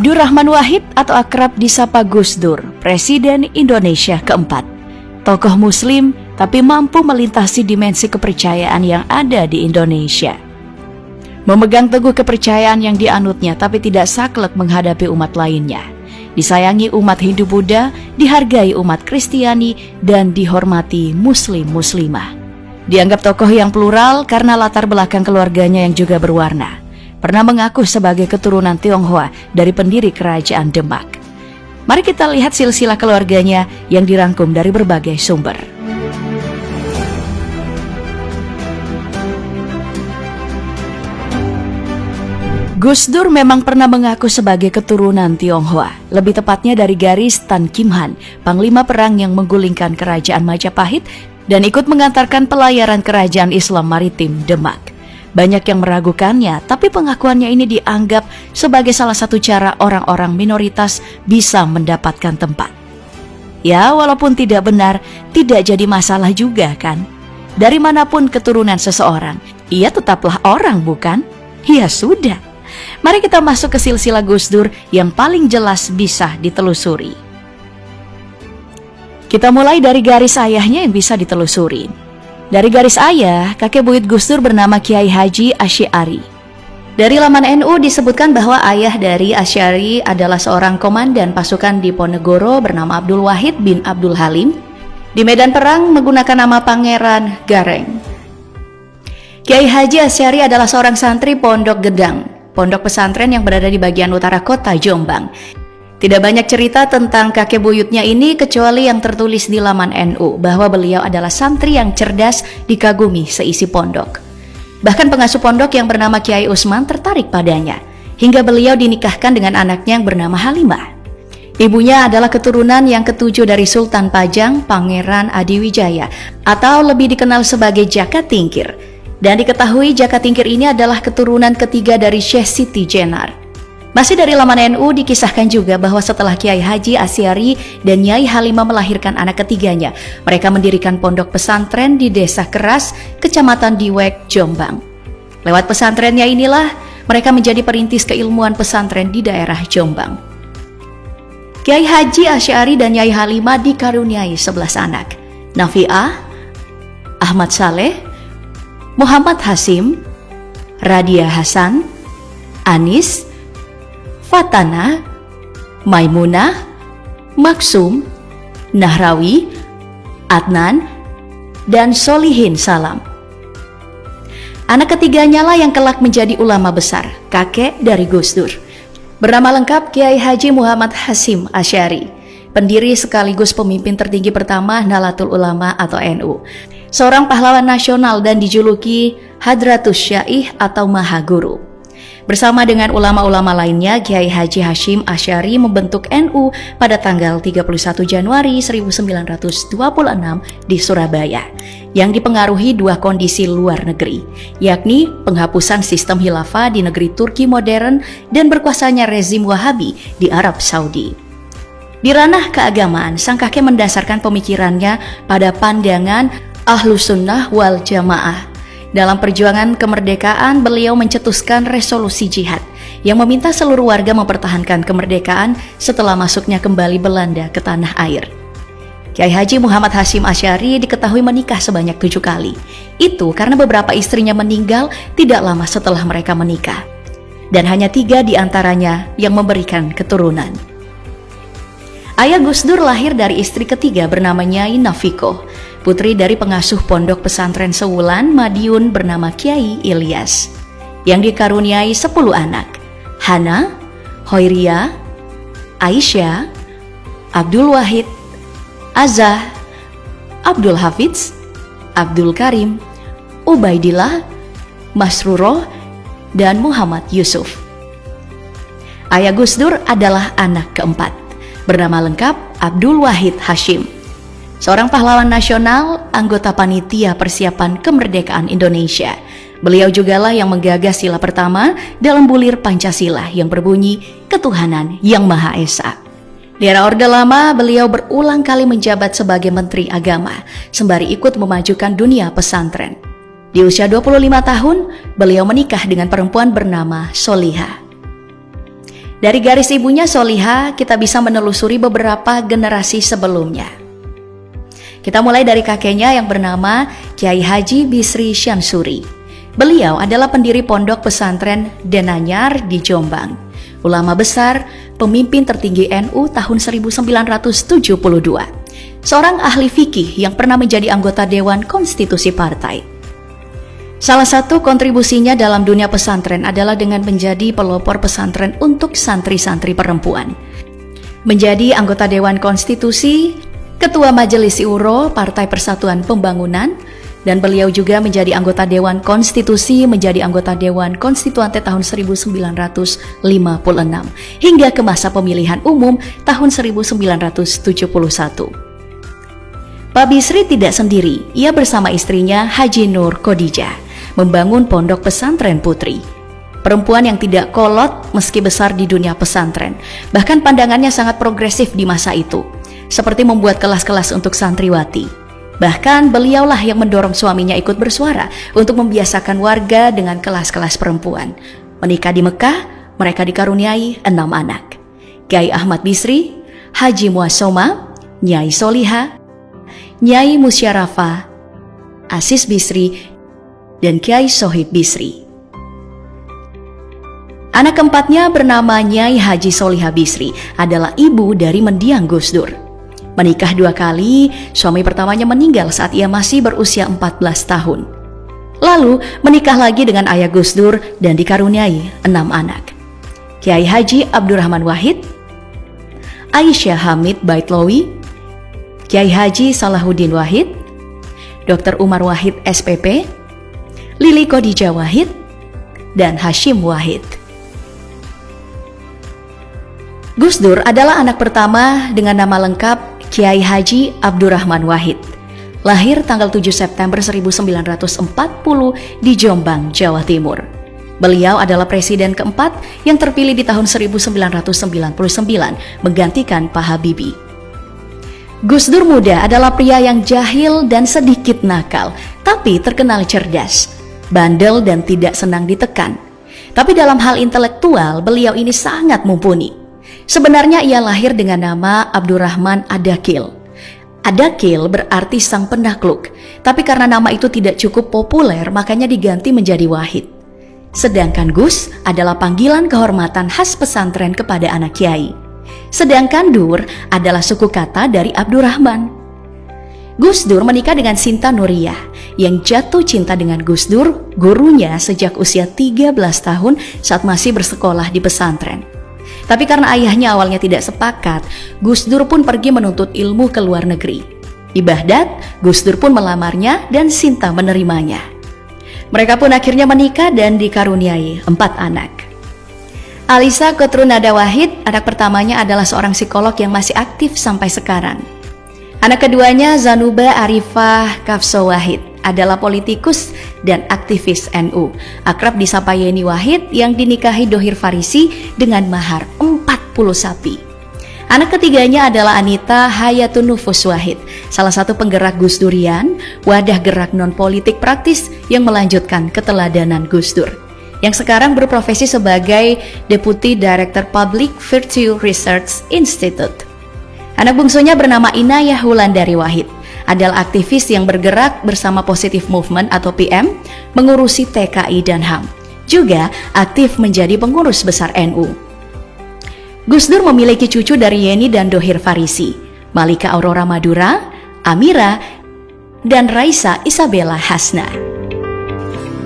Abdurrahman Wahid atau akrab disapa Gus Dur, Presiden Indonesia keempat. Tokoh Muslim tapi mampu melintasi dimensi kepercayaan yang ada di Indonesia. Memegang teguh kepercayaan yang dianutnya tapi tidak saklek menghadapi umat lainnya. Disayangi umat Hindu-Buddha, dihargai umat Kristiani, dan dihormati Muslim-Muslimah. Dianggap tokoh yang plural karena latar belakang keluarganya yang juga berwarna. Pernah mengaku sebagai keturunan Tionghoa dari pendiri kerajaan Demak. Mari kita lihat silsilah keluarganya yang dirangkum dari berbagai sumber. Gus Dur memang pernah mengaku sebagai keturunan Tionghoa, lebih tepatnya dari garis Tan Kim Han, panglima perang yang menggulingkan kerajaan Majapahit dan ikut mengantarkan pelayaran kerajaan Islam Maritim Demak. Banyak yang meragukannya, tapi pengakuannya ini dianggap sebagai salah satu cara orang-orang minoritas bisa mendapatkan tempat. Ya, walaupun tidak benar, tidak jadi masalah juga kan? Dari manapun keturunan seseorang, ia tetaplah orang bukan? Ya sudah. Mari kita masuk ke silsilah Gus Dur yang paling jelas bisa ditelusuri. Kita mulai dari garis ayahnya yang bisa ditelusuri. Dari garis ayah, kakek buyut Gus Dur bernama Kiai Haji Asy'ari. Dari laman NU disebutkan bahwa ayah dari Asy'ari adalah seorang komandan pasukan Diponegoro bernama Abdul Wahid bin Abdul Halim. Di medan perang menggunakan nama Pangeran Gareng. Kiai Haji Asy'ari adalah seorang santri Pondok Gedang, pondok pesantren yang berada di bagian utara kota Jombang. Tidak banyak cerita tentang kakek buyutnya ini kecuali yang tertulis di laman NU bahwa beliau adalah santri yang cerdas dikagumi seisi pondok. Bahkan pengasuh pondok yang bernama Kiai Usman tertarik padanya hingga beliau dinikahkan dengan anaknya yang bernama Halimah. Ibunya adalah keturunan yang ketujuh dari Sultan Pajang Pangeran Adiwijaya atau lebih dikenal sebagai Jaka Tingkir. Dan diketahui Jaka Tingkir ini adalah keturunan ketiga dari Syekh Siti Jenar. Masih dari laman NU dikisahkan juga bahwa setelah Kiai Haji Asy'ari dan Nyai Halimah melahirkan anak ketiganya, mereka mendirikan pondok pesantren di Desa Keras, Kecamatan Diwek, Jombang. Lewat pesantrennya inilah mereka menjadi perintis keilmuan pesantren di daerah Jombang. Kiai Haji Asy'ari dan Nyai Halimah dikaruniai 11 anak. Nafi'ah, Ahmad Saleh, Muhammad Hasim, Radia Hasan, Anis, Fatana, Maimunah, Maksum, Nahrawi, Adnan, dan Solihin Salam. Anak ketiganya lah yang kelak menjadi ulama besar, kakek dari Gus Dur. Bernama lengkap Kiai Haji Muhammad Hasim Asy'ari, pendiri sekaligus pemimpin tertinggi pertama Nahdlatul Ulama atau NU. Seorang pahlawan nasional dan dijuluki Hadratus Syaikh atau Maha Guru. Bersama dengan ulama-ulama lainnya, Kiai Haji Hasyim Asy'ari membentuk NU pada tanggal 31 Januari 1926 di Surabaya, yang dipengaruhi dua kondisi luar negeri, yakni penghapusan sistem khilafah di negeri Turki modern dan berkuasanya rezim Wahabi di Arab Saudi. Di ranah keagamaan, sang kakek mendasarkan pemikirannya pada pandangan Ahlus Sunnah wal Jamaah. Dalam perjuangan kemerdekaan, beliau mencetuskan resolusi jihad yang meminta seluruh warga mempertahankan kemerdekaan setelah masuknya kembali Belanda ke tanah air. Kiai Haji Muhammad Hasyim Asy'ari diketahui menikah sebanyak 7 kali. Itu karena beberapa istrinya meninggal tidak lama setelah mereka menikah. Dan hanya 3 diantaranya yang memberikan keturunan. Ayah Gus Dur lahir dari istri ketiga bernama Nyai Nafikoh, putri dari pengasuh pondok pesantren Sewulan Madiun bernama Kiai Ilyas, yang dikaruniai 10 anak: Hana, Hoiria, Aisyah, Abdul Wahid, Azah, Abdul Hafidz, Abdul Karim, Ubaidillah, Masruroh, dan Muhammad Yusuf. Ayah Gus Dur adalah anak keempat, bernama lengkap Abdul Wahid Hasyim, seorang pahlawan nasional, anggota panitia persiapan kemerdekaan Indonesia. Beliau jugalah yang menggagas sila pertama dalam bulir Pancasila yang berbunyi ketuhanan yang Maha Esa. Di era Orde Lama, beliau berulang kali menjabat sebagai Menteri Agama, sembari ikut memajukan dunia pesantren. Di usia 25 tahun, beliau menikah dengan perempuan bernama Solihah. Dari garis ibunya Solihah, kita bisa menelusuri beberapa generasi sebelumnya. Kita mulai dari kakeknya yang bernama Kiai Haji Bisri Syansuri. Beliau adalah pendiri pondok pesantren Denanyar di Jombang. Ulama besar, pemimpin tertinggi NU tahun 1972. Seorang ahli fikih yang pernah menjadi anggota Dewan Konstitusi Partai. Salah satu kontribusinya dalam dunia pesantren adalah dengan menjadi pelopor pesantren untuk santri-santri perempuan. Menjadi anggota Dewan Konstitusi, Ketua Majelis Syuro Partai Persatuan Pembangunan, dan beliau juga menjadi anggota Dewan Konstitusi, menjadi anggota Dewan Konstituante tahun 1956 hingga ke masa pemilihan umum tahun 1971. Pak Bisri tidak sendiri, ia bersama istrinya Haji Nur Khadijah membangun pondok pesantren putri. Perempuan yang tidak kolot meski besar di dunia pesantren, bahkan pandangannya sangat progresif di masa itu, seperti membuat kelas-kelas untuk santriwati. Bahkan beliaulah yang mendorong suaminya ikut bersuara untuk membiasakan warga dengan kelas-kelas perempuan. Menikah di Mekah, mereka dikaruniai 6 anak. Kiai Ahmad Bisri, Haji Muasoma, Nyai Solihah, Nyai Musyarafah, Asis Bisri, dan Kiai Sohib Bisri. Anak keempatnya bernama Nyai Haji Solihah Bisri, adalah ibu dari mendiang Gus Dur. Menikah 2 kali, suami pertamanya meninggal saat ia masih berusia 14 tahun. Lalu menikah lagi dengan ayah Gus Dur dan dikaruniai 6 anak. Kiai Haji Abdurrahman Wahid, Aisyah Hamid Baitlawi, Kiai Haji Salahuddin Wahid, Dr. Umar Wahid SPP, Lili Khadijah Wahid, dan Hashim Wahid. Gus Dur adalah anak pertama dengan nama lengkap Kiai Haji Abdurrahman Wahid. Lahir tanggal 7 September 1940 di Jombang, Jawa Timur. Beliau adalah presiden keempat yang terpilih di tahun 1999 menggantikan Pak Habibie. Gus Dur muda adalah pria yang jahil dan sedikit nakal, tapi terkenal cerdas, bandel dan tidak senang ditekan. Tapi dalam hal intelektual, beliau ini sangat mumpuni. Sebenarnya ia lahir dengan nama Abdurrahman Adakil. Adakil berarti sang penakluk, tapi karena nama itu tidak cukup populer, makanya diganti menjadi Wahid. Sedangkan Gus adalah panggilan kehormatan khas pesantren kepada anak kiai. Sedangkan Dur adalah suku kata dari Abdurrahman. Gus Dur menikah dengan Sinta Nuriyah yang jatuh cinta dengan Gus Dur, gurunya sejak usia 13 tahun saat masih bersekolah di pesantren. Tapi karena ayahnya awalnya tidak sepakat, Gus Dur pun pergi menuntut ilmu ke luar negeri. Di Baghdad, Gus Dur pun melamarnya dan Sinta menerimanya. Mereka pun akhirnya menikah dan dikaruniai 4 anak. Alisa Kotrunada Wahid, anak pertamanya adalah seorang psikolog yang masih aktif sampai sekarang. Anak keduanya Zanuba Arifah Kafso Wahid adalah politikus dan aktivis NU, akrab disapa Yeni Wahid yang dinikahi Dohir Farisi dengan mahar 40 sapi. Anak ketiganya adalah Anita Hayatun Nufus Wahid, salah satu penggerak Gus Durian, wadah gerak non-politik praktis yang melanjutkan keteladanan Gus Dur, yang sekarang berprofesi sebagai Deputy Director Public Virtue Research Institute. Anak bungsunya bernama Inayah Wulandari Wahid, adalah aktivis yang bergerak bersama Positive Movement atau PM, mengurusi TKI dan HAM. Juga aktif menjadi pengurus besar NU. Gus Dur memiliki cucu dari Yeni dan Dohir Farisi, Malika Aurora Madura, Amira, dan Raisa Isabella Hasna.